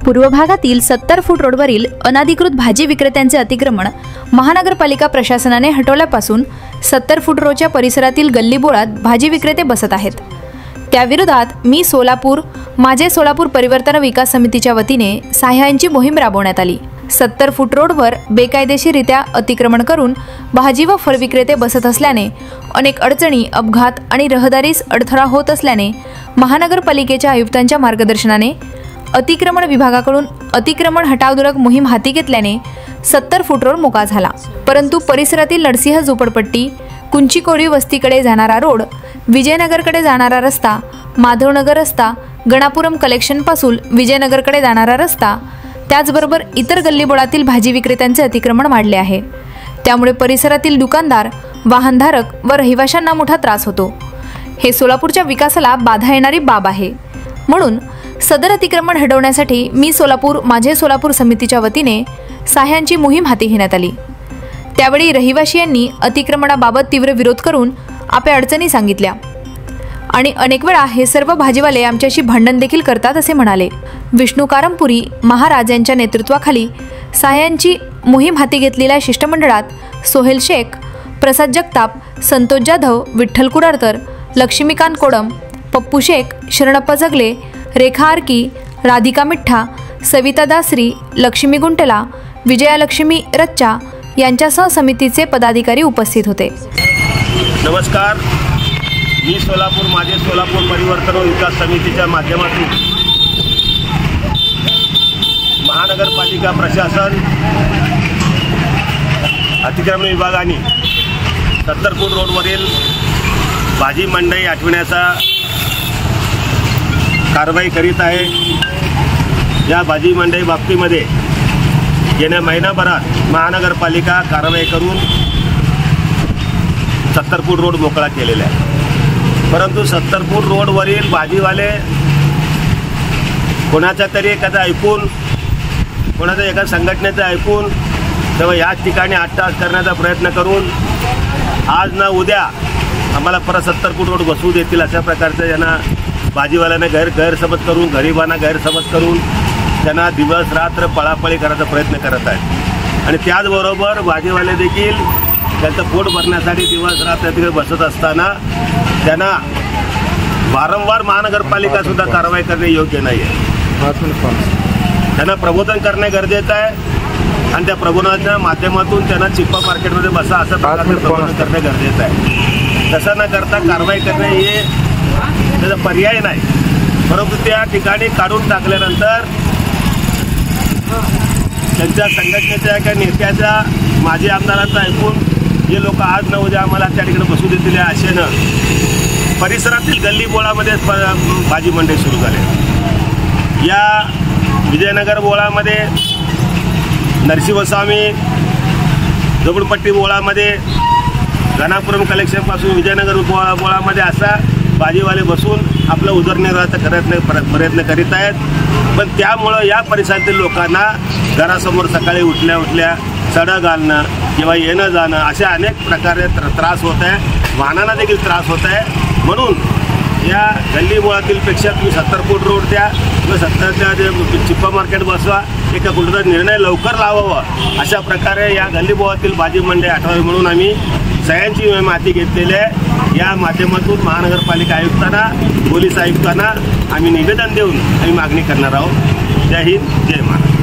पूर्व भागातील 70 फूट रोडवरील अनाधिकृत भाजी विक्रेत्यांचे अतिक्रमण महानगरपालिका प्रशासनाने हटवल्यापासून 70 फूट रोडच्या परिसरातील गल्लीबोळात भाजी विक्रेते बसत आहेत। त्याविरोधात मी सोलापूर माझे सोलापूर परिवर्तन विकास समितीच्या वतीने साह्यांची मोहीम राबवण्यात आली। 70 फूट रोडवर बेकायदेशीररित्या अतिक्रमण करून भाजी व फळ विक्रेते बसत असल्याने अनेक अडचणी, अपघात आणि रहदारीस अडथळा होत असल्याने महानगरपालिकेच्या आयुक्तांच्या मार्गदर्शनाने अतिक्रमण विभागाकडून अतिक्रमण हटावदुरक मोहीम हाती घेतल्याने 70 फूट रोड मोकळा झाला। परंतु परिसरातील नरसिंह झोपडपट्टी, कुंचीकोरी वस्तीकडे जाणारा रोड, विजयनगरकडे जाणारा रस्ता, माधवनगर रस्ता, गणापुरम कलेक्शन पासून विजयनगरकडे जाणारा रस्ता, त्याचबरोबर इतर गल्लीबोळातील भाजी विक्रेत्यांचे अतिक्रमण वाढले आहे। त्यामुळे परिसरातील दुकानदार, वाहनधारक व रहिवाशांना मोठा त्रास होतो। हे सोलापूरच्या विकासाला बाधा येणारी बाब आहे। म्हणून सदर अतिक्रमण हटवण्यासाठी मी सोलापूर माझे सोलापूर समितीच्या वतीने साह्यांची मोहीम हाती घेण्यात आली। त्यावेळी रहिवाशांनी अतिक्रमणाबाबत तीव्र विरोध करून आपल्या अडचणी सांगितल्या आणि अनेक वेळा हे सर्व भाजीवाले आमच्याशी भांडण देखील करतात असे म्हणाले। विष्णू कारमपुरी महाराज यांच्या नेतृत्वाखाली साह्यांची मोहीम हाती घेतलेल्या शिष्टमंडळात सोहेल शेख, प्रसाद जगताप, संतोष जाधव, विठ्ठल कुडारकर, लक्ष्मीकांत कोडम, पप्पू शेख, शरणप्पा जगले, रेखा आरकी, राधिका मिठ्ठा, सविता दासरी, लक्ष्मी गुंटला, विजयालक्ष्मी रच्चा यांच्यासह समितीचे पदाधिकारी उपस्थित होते। नमस्कार, मी सोलापूर माझे सोलापूर परिवर्तन विकास समितीच्या माध्यमातून महानगरपालिका प्रशासन अतिक्रमण विभागाने 70 फूट रोडवरील भाजी मंडई हटविण्याचा कारवाई करीत आहे। या भाजी मंडई बाबतीमध्ये गेल्या महिनाभरात महानगरपालिका कारवाई करून 70 फूट रोड मोकळा केलेला आहे। परंतु 70 फूट रोडवरील भाजीवाले कोणाच्या तरी एखादा ऐकून, कोणाच्या एका संघटनेचं ऐकून तेव्हा याच ठिकाणी अट्टहास करण्याचा प्रयत्न करून आज ना उद्या आम्हाला परत 70 फूट रोड बसवू देतील अशा प्रकारचं यांना भाजीवाल्यांना गैरसमज करून, गरिबांना गैरसमज करून त्यांना दिवस रात्र पळापळी करायचा प्रयत्न करत आहेत। आणि त्याचबरोबर भाजीवाले देखील त्यांचं पोट भरण्यासाठी दिवस रात्र तिकडे बसत असताना त्यांना वारंवार महानगरपालिकासुद्धा कारवाई करणे योग्य नाही आहे। त्यांना प्रबोधन करणे गरजेचं आहे आणि त्या प्रबोधनाच्या माध्यमातून त्यांना चिप्पा मार्केटमध्ये बसा असं प्रकारचं प्रबोधन करणे गरजेचं आहे। तसं न करता कारवाई करणे हे त्याचा पर्याय नाही। परंतु त्या ठिकाणी काढून टाकल्यानंतर त्यांच्या संघटनेच्या किंवा नेत्याच्या, माजी आमदारांचं ऐकून हे लोक आज न उद्या आम्हाला त्या ठिकाणी बसू देतील या आशेनं परिसरातील गल्लीबोळामध्ये भाजी मंडई सुरू झाली। या विजयनगर बोळामध्ये, नरसिंहस्वामी झोपडपट्टी बोळामध्ये, गणापुरम कलेक्शनपासून विजयनगर बोळामध्ये असा भाजीवाले बसून आपलं उदरनिर्वाहाचा प्रयत्न करीत आहेत। पण त्यामुळं या परिसरातील लोकांना घरासमोर सकाळी उठल्या सडा घालणं किंवा येणं जाणं अशा अनेक प्रकारे त्रास होत आहे। वाहनांना देखील त्रास होत आहे। म्हणून या गल्लीबोळातील पेक्षा तुम्ही 70 फूट रोड द्या किंवा 70च्या चिप्पा मार्केट बसवा, एका कुठचा निर्णय लवकर लावावा अशा प्रकारे या गल्लीबोळातील भाजी मंडई हटवावी म्हणून आम्ही सह्यांची मोहीम हाती घेतलेली आहे। या माध्यमातून महानगरपालिका आयुक्तांना, पोलीस आयुक्तांना आम्ही निवेदन देऊन आम्ही मागणी करणार आहोत। जय हिंद, जय महाराष्ट्र।